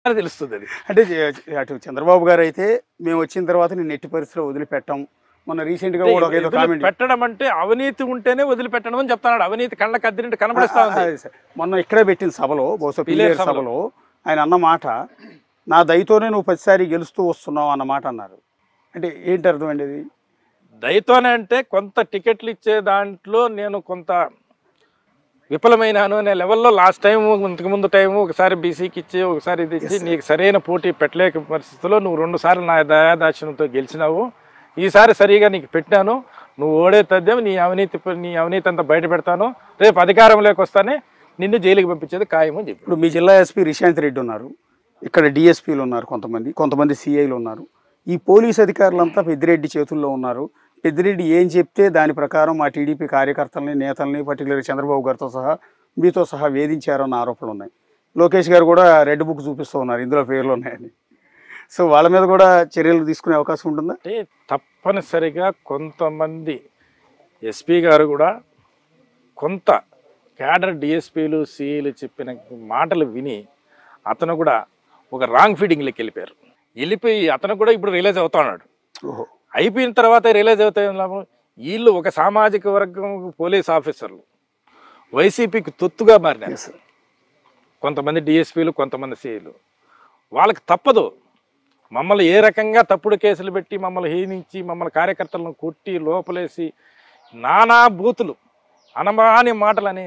తెలుస్తుంది అది. అంటే అటు చంద్రబాబు గారు అయితే మేము వచ్చిన తర్వాత నేను ఎట్టి పరిస్థితిలో వదిలిపెట్టాం. మొన్న రీసెంట్గా కూడా ఒక ఏదో కామెంట్ పెట్టడం అంటే అవినీతి ఉంటేనే వదిలిపెట్టడం అని చెప్తున్నాడు. అవినీతి కళ్ళ కద్దినట్టు కనబడిస్తా ఉంది. మొన్న ఇక్కడే పెట్టిన సభలో బహుశా పిల్లేరు సభలో ఆయన అన్న మాట, నా దయతోనే నువ్వు ప్రతిసారి గెలుస్తూ వస్తున్నావు అన్న మాట అన్నారు. అంటే ఏంటి అర్థం అండి అది? దయతోనే అంటే కొంత టికెట్లు ఇచ్చే దాంట్లో నేను కొంత విఫలమైనాను అనే లెవెల్లో లాస్ట్ టైం ఇంతకుముందు టైము ఒకసారి బీసీకి ఇచ్చి ఒకసారి ఇది ఇచ్చి నీకు సరైన పోటీ పెట్టలేక పరిస్థితుల్లో నువ్వు 2 సార్లు నా దయాదాక్షిణ్యంతో గెలిచినావు. ఈసారి సరిగా నీకు పెట్టాను, నువ్వు ఓడే తద్యం నీ అవినీతి అంతా బయట పెడతాను, రేపు అధికారంలోకి వస్తానే నిన్ను జైలుకి పంపించేది ఖాయమని చెప్పి. ఇప్పుడు మీ జిల్లా ఎస్పీ రిశాంత్ రెడ్డి ఉన్నారు, ఇక్కడ డిఎస్పీలు ఉన్నారు, కొంతమంది సిఐలు ఉన్నారు. ఈ పోలీస్ అధికారులంతా పెద్దిరెడ్డి చేతుల్లో ఉన్నారు. పెద్దిరెడ్డి ఏం చెప్తే దాని ప్రకారం మా టీడీపీ కార్యకర్తలని, నేతల్ని, పర్టికులర్ చంద్రబాబు గారితో సహా మీతో సహా వేధించారన్న ఆరోపణలు ఉన్నాయి. లోకేష్ గారు కూడా రెడ్ బుక్ చూపిస్తూ ఉన్నారు, ఇందులో పేర్లు ఉన్నాయని. సో వాళ్ళ మీద కూడా చర్యలు తీసుకునే అవకాశం ఉంటుందా? అంటే తప్పనిసరిగా కొంతమంది ఎస్పీ గారు కూడా కొంత క్యాడర్ డిఎస్పీలు సిఐలు చెప్పిన మాటలు విని అతను కూడా ఒక రాంగ్ ఫీడింగ్లోకి వెళ్ళిపోయి అతను కూడా ఇప్పుడు రియలైజ్ అవుతా ఉన్నాడు. ఓహో, అయిపోయిన తర్వాత రియలైజ్ అవుతాయి లాభం. వీళ్ళు ఒక సామాజిక వర్గం పోలీస్ ఆఫీసర్లు వైసీపీకి తొత్తుగా మారినారు. కొంతమంది డిఎస్పీలు, కొంతమంది సిఐలు. వాళ్ళకి తప్పదు, మమ్మల్ని ఏ రకంగా తప్పుడు కేసులు పెట్టి మమ్మల్ని హీనించి మమ్మల్ని కార్యకర్తలను కొట్టి లోపలేసి నానా బూతులు అనమాని మాటలని